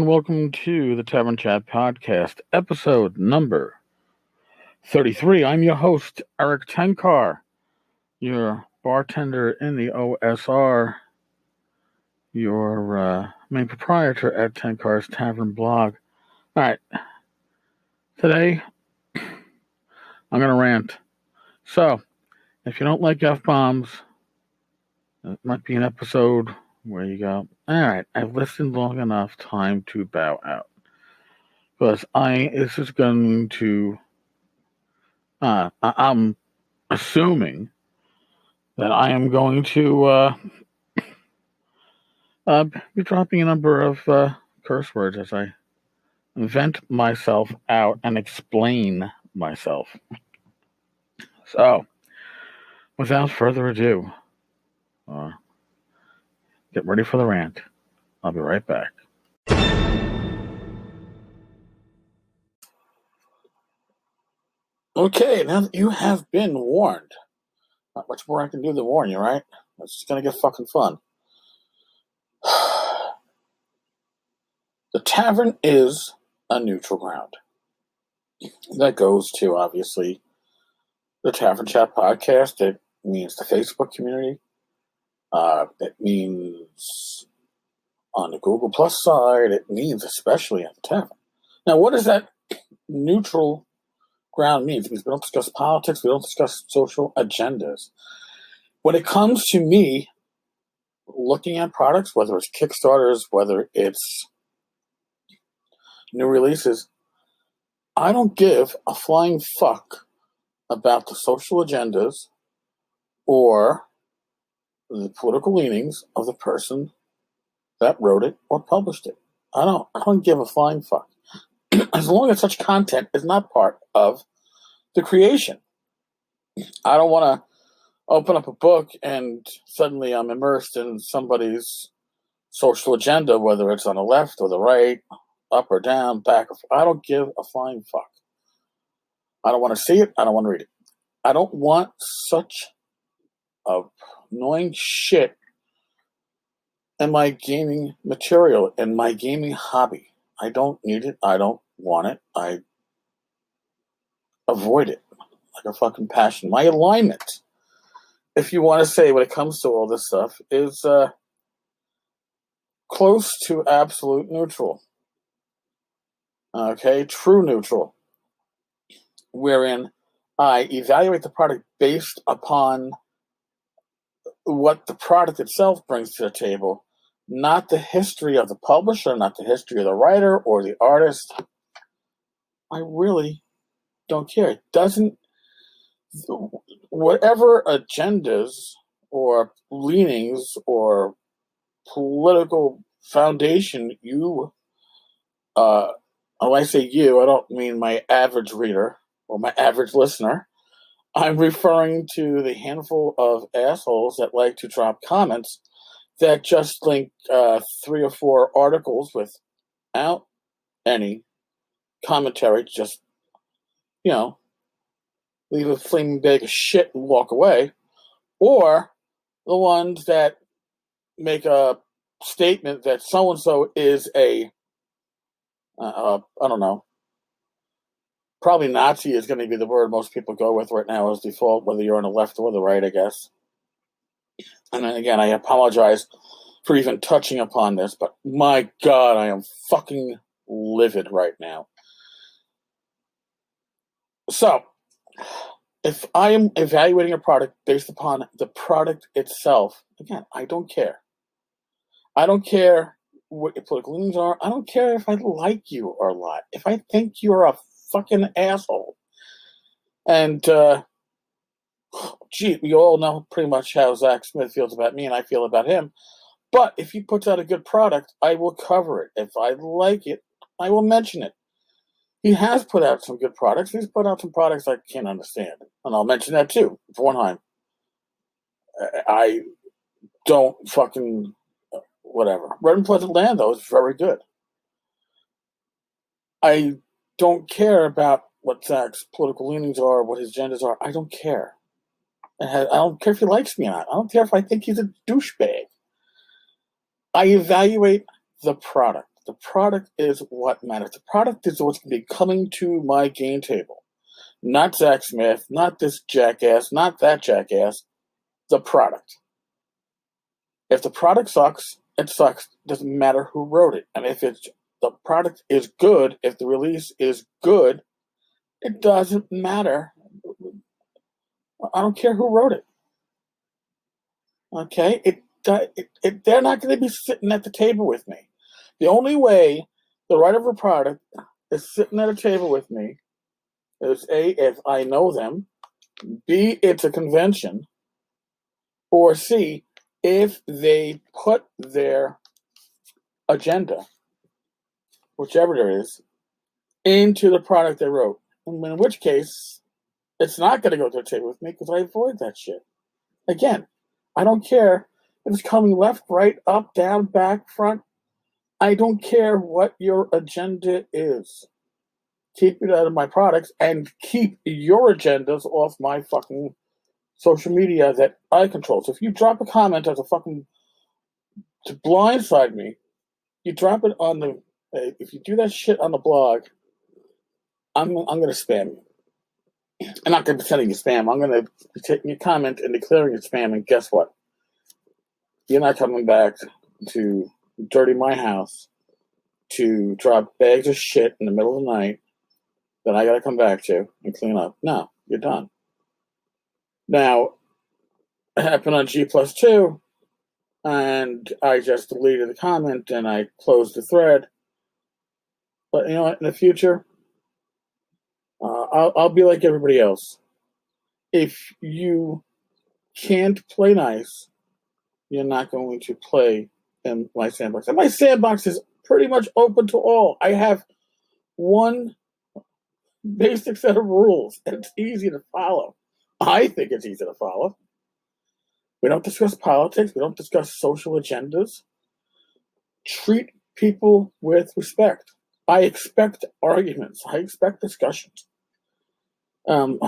welcome to the Tavern Chat Podcast, episode number 33. I'm your host, Eric Tenkar, your bartender in the OSR, your main proprietor at Tenkar's Tavern blog. All right, today I'm going to rant. So, if you don't like F-bombs, it might be an episode where you go, all right, I've listened long enough, time to bow out. Because this is going to, I'm assuming that I am going to be dropping a number of curse words as I vent myself out and explain myself. So, without further ado, get ready for the rant. I'll be right back. Okay, now that you have been warned, not much more I can do than warn you, right? It's just going to get fucking fun. The tavern is a neutral ground. That goes to, obviously, the Tavern Chat Podcast. It means the Facebook community. It means on the Google Plus side. It means especially at the tavern. Now, what does that neutral ground mean? Because we don't discuss politics. We don't discuss social agendas. When it comes to me looking at products, whether it's Kickstarters, whether it's new releases, I don't give a flying fuck about the social agendas or the political leanings of the person that wrote it or published it. I don't give a flying fuck. As long as such content is not part of the creation. I don't want to open up a book and suddenly I'm immersed in somebody's social agenda, whether it's on the left or the right, up or down, back or forth. I don't give a flying fuck. I don't want to see it. I don't want to read it. I don't want such annoying shit in my gaming material, in my gaming hobby. I don't need it. I don't want it. I avoid it like a fucking passion. My alignment, if you want to say when it comes to all this stuff, is close to absolute neutral. Okay, true neutral. Wherein I evaluate the product based upon what the product itself brings to the table, not the history of the publisher, not the history of the writer or the artist. I really don't care. It doesn't, whatever agendas or leanings or political foundation you, when I say you, I don't mean my average reader or my average listener. I'm referring to the handful of assholes that like to drop comments that just link 3 or 4 articles without any commentary, just, leave a flaming bag of shit and walk away, or the ones that make a statement that so-and-so is a, I don't know, probably Nazi is going to be the word most people go with right now as default, whether you're on the left or the right, I guess. And then again, I apologize for even touching upon this, but my God, I am fucking livid right now. So, if I am evaluating a product based upon the product itself, again, I don't care. I don't care what your political leanings are. I don't care if I like you or not. If I think you're a fucking asshole. And, we all know pretty much how Zach Smith feels about me and I feel about him. But if he puts out a good product, I will cover it. If I like it, I will mention it. He has put out some good products. He's put out some products I can't understand. And I'll mention that too. Bornheim. I don't fucking... whatever. Red and Pleasant Land, though, is very good. I don't care about what Zach's political leanings are, what his agendas are. I don't care. I don't care if he likes me or not. I don't care if I think he's a douchebag. I evaluate the product. The product is what matters. The product is what's going to be coming to my game table. Not Zach Smith, not this jackass, not that jackass. The product. If the product sucks, it sucks. Doesn't matter who wrote it. And if the product is good, if the release is good, it doesn't matter. I don't care who wrote it. Okay? They're not going to be sitting at the table with me. The only way the writer of a product is sitting at a table with me is A, if I know them, B, it's a convention, or C, if they put their agenda, whichever there is, into the product they wrote. In which case, it's not going to go to the table with me because I avoid that shit. Again, I don't care if it's coming left, right, up, down, back, front. I don't care what your agenda is. Keep it out of my products and keep your agendas off my fucking social media that I control. So if you drop a comment as a fucking to blindside me, you drop it on the. If you do that shit on the blog, I'm going to spam you. I'm not going to be sending you spam. I'm going to be taking your comment and declaring it spam. And guess what? You're not coming back to dirty my house to drop bags of shit in the middle of the night that I got to come back to and clean up. No, you're done. Now, it happened on G+2, and I just deleted the comment and I closed the thread. But you know what? In the future, I'll be like everybody else. If you can't play nice, you're not going to play in my sandbox. And my sandbox is pretty much open to all. I have one basic set of rules, and it's easy to follow. I think it's easy to follow. We don't discuss politics. We don't discuss social agendas. Treat people with respect. I expect arguments. I expect discussions. I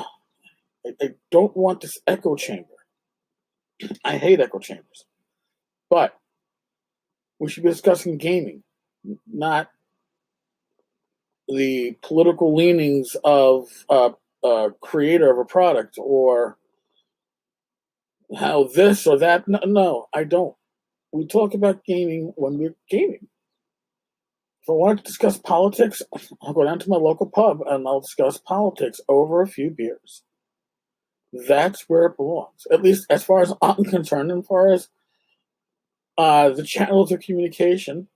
don't want this echo chamber. I hate echo chambers. But we should be discussing gaming, not the political leanings of a creator of a product or how this or that. No, I don't. We talk about gaming when we're gaming. If I want to discuss politics, I'll go down to my local pub and I'll discuss politics over a few beers. That's where it belongs, at least as far as I'm concerned, as far as the channels of communication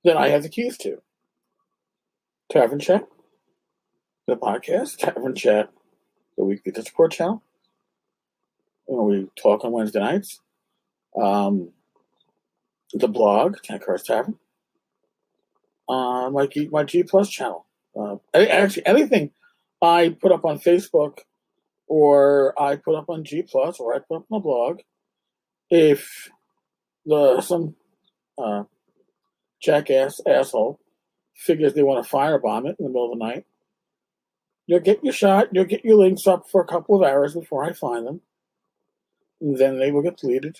that I have the keys to. Tavern Chat, the podcast, Tavern Chat, the weekly Discord channel. We talk on Wednesday nights. The blog, Ken Carr's Tavern. My G Plus channel. Actually, anything I put up on Facebook or I put up on G Plus or I put up on the blog, if some jackass asshole figures they want to firebomb it in the middle of the night, you'll get your shot, you'll get your links up for a couple of hours before I find them. And then they will get deleted.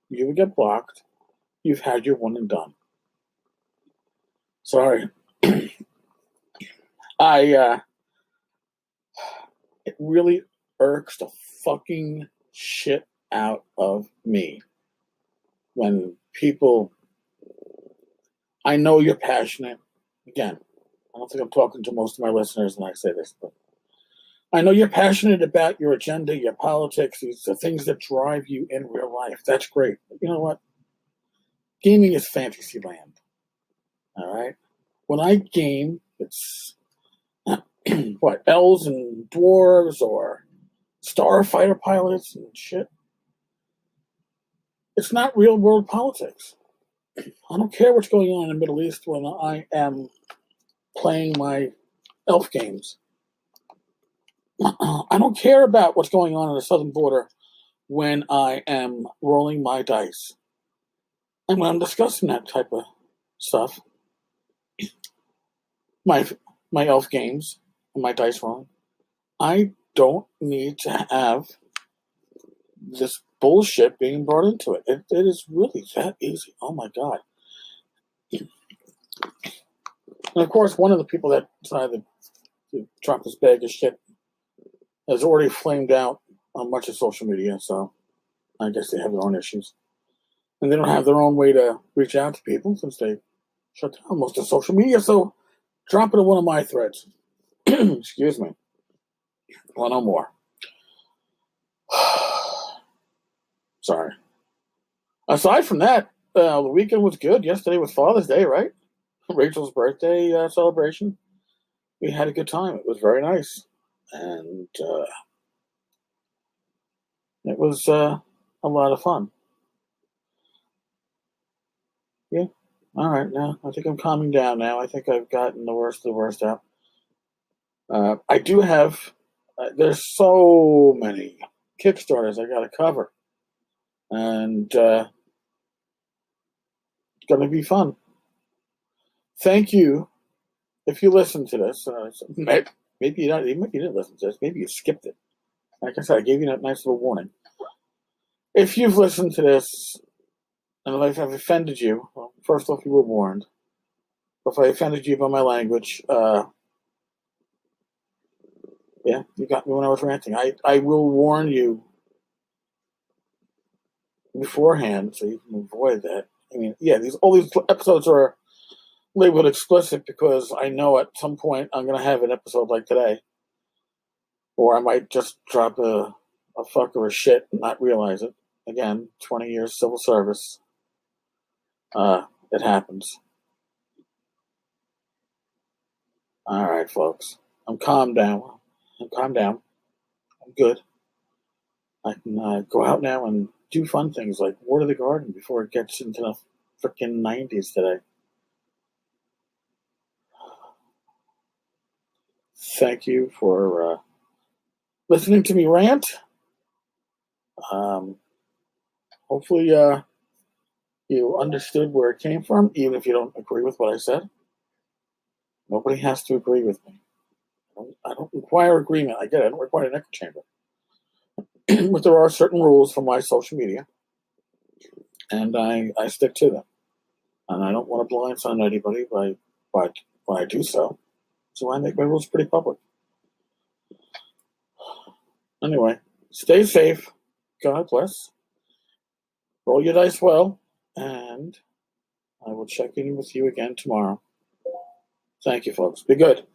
You will get blocked. You've had your one and done. Sorry. It really irks the fucking shit out of me when people, I know you're passionate. Again, I don't think I'm talking to most of my listeners when I say this, but I know you're passionate about your agenda, your politics, these are things that drive you in real life. That's great. But you know what? Gaming is fantasy land. All right? When I game, it's what, elves and dwarves or starfighter pilots and shit. It's not real world politics. I don't care what's going on in the Middle East when I am playing my elf games. I don't care about what's going on the southern border when I am rolling my dice. And when I'm discussing that type of stuff, my elf games and my dice rolling, I don't need to have this bullshit being brought into it. It is really that easy. Oh my God. And of course, one of the people that decided to drop this bag of shit has already flamed out on much of social media, so I guess they have their own issues. And they don't have their own way to reach out to people since they shut down most of social media, so drop it in one of my threads. Excuse me. Well, no more. Sorry. Aside from that, the weekend was good. Yesterday was Father's Day, right? Rachel's birthday celebration. We had a good time. It was very nice. And it was a lot of fun. Yeah. All right. Now, I think I'm calming down now. I think I've gotten the worst of the worst out. I do have, there's so many Kickstarters I got to cover. And it's going to be fun. Thank you. If you listen to this, maybe you didn't listen to this. Maybe you skipped it. Like I said, I gave you that nice little warning. If you've listened to this, and if I've offended you, well, first off, you were warned. If I offended you by my language, yeah, you got me when I was ranting. I will warn you beforehand so you can avoid that. I mean, yeah, all these episodes are labeled explicit because I know at some point I'm going to have an episode like today, or I might just drop a fuck or a shit and not realize it. Again, 20 years civil service. It happens. All right, folks. I'm calmed down. I'm good. I can go out now and do fun things like water the garden before it gets into the freaking 90s today. Thank you for listening to me rant. Hopefully you understood where it came from, even if you don't agree with what I said. Nobody has to agree with me. I don't require agreement. I get it. I don't require an echo chamber. But there are certain rules for my social media, and I stick to them. And I don't want to blindside anybody by when I do so. So I make my rules pretty public. Anyway, stay safe. God bless. Roll your dice well, and I will check in with you again tomorrow. Thank you, folks. Be good.